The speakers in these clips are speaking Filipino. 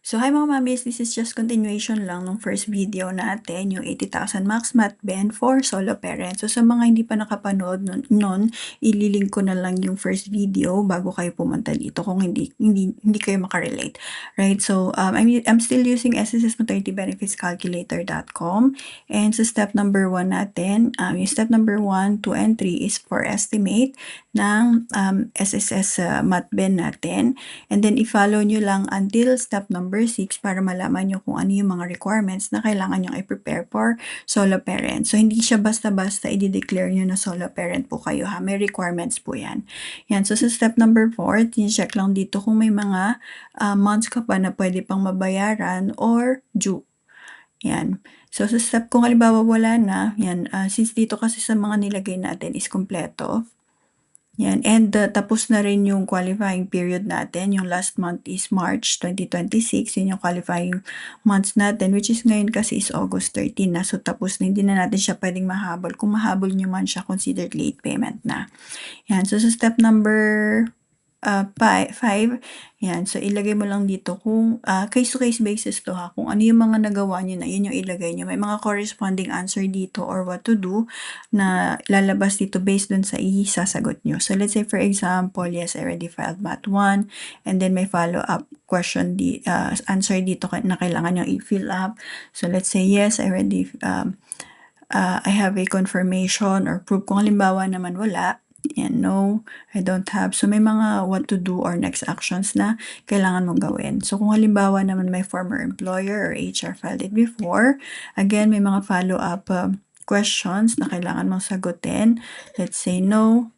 So, hi mga mamis, this is just continuation lang nung first video natin, yung 80,000 max mat ben for solo parents. So, sa mga hindi pa nakapanood nun, ililink ko na lang yung first video bago kayo pumunta dito kung hindi kayo makarelate. Right? So, I'm still using SSS Maternity Benefits Calculator.com, and sa step number 1 natin, yung step number 1, 2, and 3 is for estimate ng SSS mat ben natin. And then, i-follow nyo lang until step number 6 para malaman nyo kung ano yung mga requirements na kailangan nyo i-prepare for solo parent. So, hindi siya basta-basta i-declare nyo na solo parent po kayo ha. May requirements po yan. Yan. So, sa step number 4, check lang dito kung may mga months ka pa na pwede pang mabayaran or due. Yan. So, sa step kung halimbawa wala na, yan, since dito kasi sa mga nilagay natin is kompleto, yan. And tapos na rin yung qualifying period natin. Yung last month is March 2026. Yun yung qualifying months natin, which is ngayon kasi is August 13 na. So, tapos na. Hindi na natin siya pwedeng mahabol. Kung mahabol nyo man siya, considered late payment na. Yan. So, sa step number 5, yan. So, ilagay mo lang dito kung case-to-case basis to ha. Kung ano yung mga nagawa nyo na, yun yung ilagay nyo. May mga corresponding answer dito or what to do na lalabas dito based dun sa isasagot nyo. So, let's say for example, yes, I already filed Mat 1, and then may follow-up question, answer dito na kailangan nyo i-fill up. So, let's say, yes, I already, I have a confirmation or proof. Kung halimbawa naman wala, yan, no, I don't have. So, may mga what to do or next actions na kailangan mong gawin. So, kung halimbawa naman may former employer or HR filed it before, again, may mga follow-up questions na kailangan mong sagutin. Let's say no.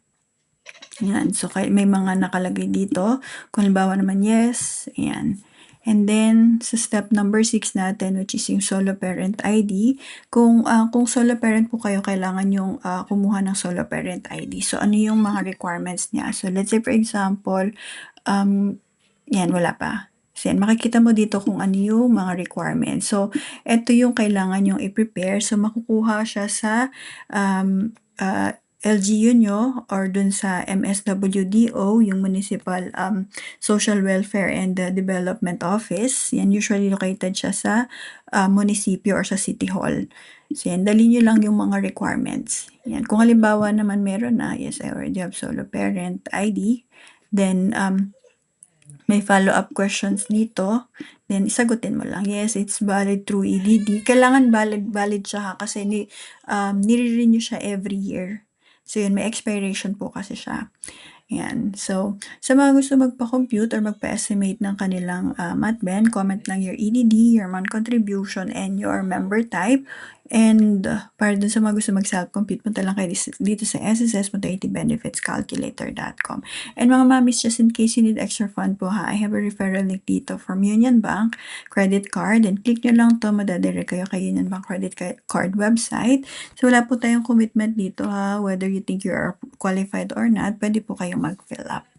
Yan. So, may mga nakalagay dito. Kung halimbawa naman yes, yan. And then, sa step number 6 natin, which is yung solo parent ID, kung solo parent po kayo, kailangan yung kumuha ng solo parent ID. So, ano yung mga requirements niya? So, let's say for example, yan, wala pa. So, yan, makikita mo dito kung ano yung mga requirements. So, ito yung kailangan yung i-prepare. So, makukuha siya sa LGU nyo or dun sa MSWDO, yung Municipal Social Welfare and Development Office. Yan, usually located siya sa munisipyo or sa City Hall. So, yan, dali nyo lang yung mga requirements. Yan, kung halimbawa naman meron na, yes, I already have solo parent ID, then, may follow-up questions dito, then isagutin mo lang, yes, it's valid through EDD. Kailangan valid siya ha, kasi nire-renew siya every year. So, yun, may expiration po kasi siya. Yan. So, sa mga gusto magpa-compute or magpa-estimate ng kanilang MatBen, comment lang your EDD, your month contribution, and your member type. And para dun sa mga gusto mag-self-compute, punta lang kayo dito sa SSS Maternity Benefits Calculator.com. And mga mamis, just in case you need extra fund po ha, I have a referral link dito from Union Bank credit card. And click nyo lang to, madadirect kayo kay Union Bank credit card website. So, wala po tayong commitment dito ha, whether you think you are qualified or not, pwede po kayong mag-fill up.